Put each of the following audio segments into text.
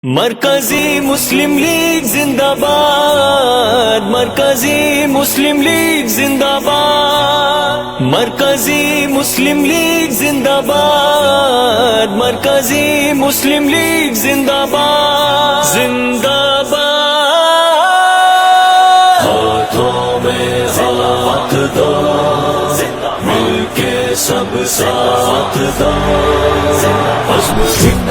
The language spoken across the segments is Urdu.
مرکزی مسلم لیگ زندہ باد، مرکزی مسلم لیگ زندہ باد، مرکزی مسلم لیگ زندہ باد، مرکزی مسلم لیگ زندہ باد، زندہ باد۔ ہاتھوں میں ہاتھ دو، مل کے سب ساتھ دو، عزم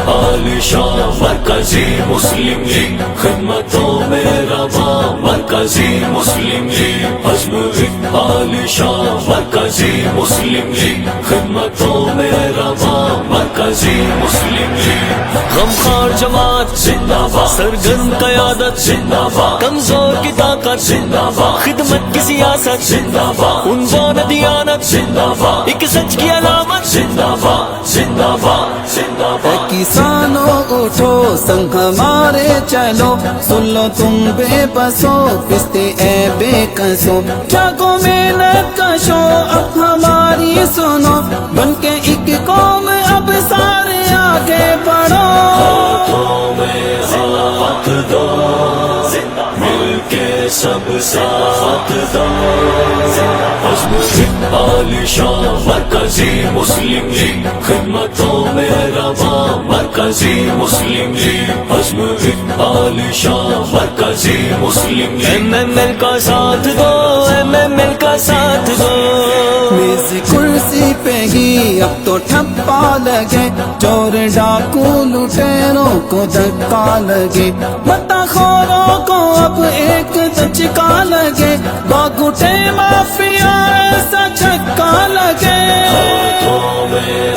فعال شاہ مرکزی مسلم لیگ، خدمتوں میں رواں مرکزی مسلم لیگ، عزم فعال شاہ مرکزی مسلم لیگ، خدمتوں میں رواں مرکزی مسلم لیگ، غمخوار جماعت زندہ باد، سرگرم قیادت زندہ باد، کمزور کی طاقت زندہ باد، خدمت کی سیاست زندہ باد، عنوان دیانت زندہ باد، ایک سچ کی علامت زندہ باد، زندہ باد، زندہ باد۔ کسانوں اٹھو سنگ ہمارے چلو، سن لو تم بے بسو پستے اے بے کسو، جاگو محنت کشو اب ہماری سنو، بن کے ایک قوم اب سارے آگے بڑھو، ہاتھوں میں ہاتھ دو، مل کے سب ساتھ دو، عزم فعال شاہ مرکزی مسلم لیگ، خدمتوں میں رواں مرکزی مسلم لیگ، عزم فعال شاہ مرکزی مسلم لیگ، MML کا ساتھ دو، MML کا ساتھ دو، میز کرسی پہ ہی اب تو ٹھپا لگے، چور ڈاکو لٹیروں کو دھکا لگے، متا خوروں کو اب ایک دھچکا لگے، باگوٹے مافیا ایسا چھکا لگے، ہاتھوں میں